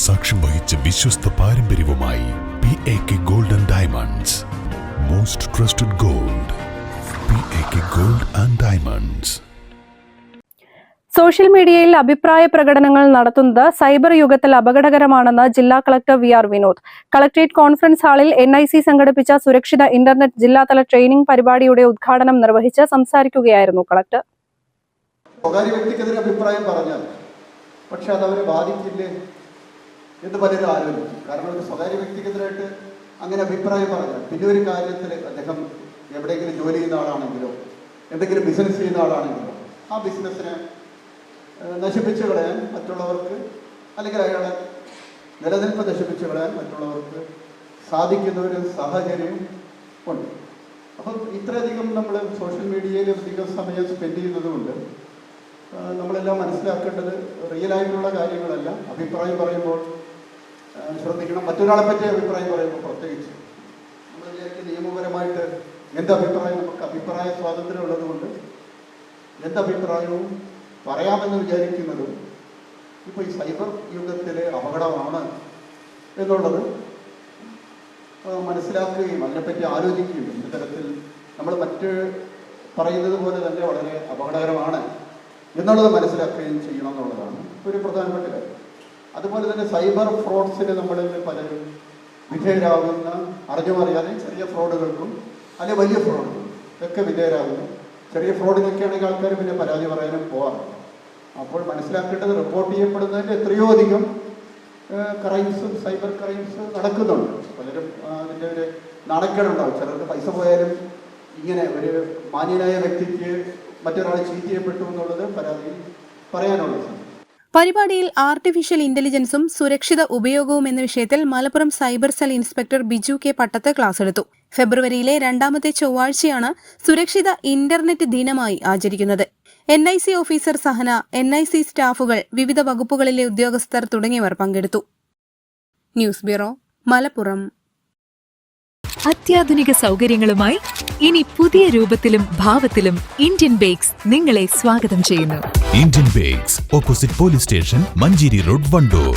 സാക്ഷ്യം വഹിച്ച വിശ്വസ്ത പാരമ്പര്യവുമായി PAK Gold and Diamonds. Most trusted gold. PAK Gold and Diamonds. Social മീഡിയയിൽ അഭിപ്രായ പ്രകടനങ്ങൾ നടത്തുന്നത് സൈബർ യുഗത്തിൽ അപകടകരമാണെന്ന് ജില്ലാ collector VR Vinod. Collectorate conference ഹാളിൽ NIC സംഘടിപ്പിച്ച സുരക്ഷിത ഇന്റർനെറ്റ് ജില്ലാതല ട്രെയിനിംഗ് പരിപാടിയുടെ ഉദ്ഘാടനം നിർവഹിച്ച് സംസാരിക്കുകയായിരുന്നു കളക്ടർ. സ്വകാര്യ വ്യക്തിക്കെതിരെ അഭിപ്രായം പറഞ്ഞാൽ പക്ഷെ അത് അവരെ ബാധിക്കില്ലേ എന്ന് പലരും ആലോചിക്കും. കാരണം ഒരു സ്വകാര്യ വ്യക്തിക്കെതിരായിട്ട് അങ്ങനെ അഭിപ്രായം പറഞ്ഞാൽ പിന്നെ ഒരു കാര്യത്തിൽ അദ്ദേഹം എവിടെയെങ്കിലും ജോലി ചെയ്യുന്ന ആളാണെങ്കിലോ എന്തെങ്കിലും ബിസിനസ് ചെയ്യുന്ന ആളാണെങ്കിലോ ആ ബിസിനസ്സിനെ നശിപ്പിച്ചു കളയാൻ മറ്റുള്ളവർക്ക് അല്ലെങ്കിൽ അയാളെ നിലനിൽപ്പ് നശിപ്പിച്ചു കളയാൻ മറ്റുള്ളവർക്ക് സാധിക്കുന്ന ഒരു സാഹചര്യം ഉണ്ട്. അപ്പം ഇത്രയധികം നമ്മൾ സോഷ്യൽ മീഡിയയിൽ അധികം സമയം സ്പെൻഡ് ചെയ്യുന്നതുകൊണ്ട് നമ്മളെല്ലാം മനസ്സിലാക്കേണ്ടത് റിയലായിട്ടുള്ള കാര്യങ്ങളല്ല. അഭിപ്രായം പറയുമ്പോൾ ശ്രദ്ധിക്കണം. മറ്റൊരാളെ പറ്റി അഭിപ്രായം പറയുമ്പോൾ പ്രത്യേകിച്ച് നമ്മൾ വിചാരിക്കുന്ന നിയമപരമായിട്ട് എന്തഭിപ്രായം, നമുക്ക് അഭിപ്രായ സ്വാതന്ത്ര്യം ഉള്ളതുകൊണ്ട് എന്തഭിപ്രായവും പറയാമെന്ന് വിചാരിക്കുന്നതും ഇപ്പോൾ ഈ സൈബർ യുഗത്തിലെ അപകടമാണ് എന്നുള്ളത് മനസ്സിലാക്കുകയും അതിനെപ്പറ്റി ആലോചിക്കുകയും ഈ തരത്തിൽ നമ്മൾ മറ്റ് പറയുന്നത് പോലെ തന്നെ വളരെ അപകടകരമാണ് എന്നുള്ളത് മനസ്സിലാക്കുകയും ചെയ്യണം എന്നുള്ളതാണ് ഒരു പ്രധാനപ്പെട്ട കാര്യം. അതുപോലെ തന്നെ സൈബർ ഫ്രോഡ്സിന് നമ്മളിൽ പലരും വിധേയരാകുന്ന അറിഞ്ഞുമറിയാതെ ചെറിയ ഫ്രോഡുകൾക്കും അല്ലെങ്കിൽ വലിയ ഫ്രോഡുകൾക്കും ഒക്കെ വിധേയരാകുന്നു. ചെറിയ ഫ്രോഡിനൊക്കെയാണെങ്കിൽ ആൾക്കാർ പിന്നെ പരാതി പറയാനും പോകാറുണ്ട്. അപ്പോൾ മനസ്സിലാക്കേണ്ടത് റിപ്പോർട്ട് ചെയ്യപ്പെടുന്നതിൻ്റെ എത്രയോ അധികം ക്രൈംസ്, സൈബർ ക്രൈംസ് നടക്കുന്നുണ്ട്. പലരും അതിൻ്റെ ഒരു നാണക്കേടുണ്ടാവും. ചിലർക്ക് പൈസ പോയാലും ഇങ്ങനെ ഒരു മാന്യനായ വ്യക്തിക്ക് മറ്റൊരാൾ ചീറ്റ് ചെയ്യപ്പെട്ടു എന്നുള്ളത് പരാതി പറയാനുള്ളത്. പരിപാടിയിൽ ആർട്ടിഫിഷ്യൽ ഇന്റലിജൻസും സുരക്ഷിത ഉപയോഗവും എന്ന വിഷയത്തിൽ Malappuram cyber cell inspector Biju K Pattath class എടുത്തു. ഫെബ്രുവരിയിലെ 2ാമത്തെ ചൊവ്വാഴ്ചയാണ് സുരക്ഷിത ഇന്റർനെറ്റ് ദിനമായി ആചരിക്കുന്നത്. NIC ഓഫീസർ സഹന, NIC സ്റ്റാഫുകൾ, വിവിധ വകുപ്പുകളിലെ ഉദ്യോഗസ്ഥർ തുടങ്ങിയവർ പങ്കെടുത്തു. News bureau, Malappuram. അത്യാധുനിക സൗകര്യങ്ങളുമായി ഇനി പുതിയ രൂപത്തിലും ഭാവത്തിലും ഇന്ത്യൻ ബേക്സ് നിങ്ങളെ സ്വാഗതം ചെയ്യുന്നു. Indian Bakes, opposite Police Station, Manjeri Road, Vandoor.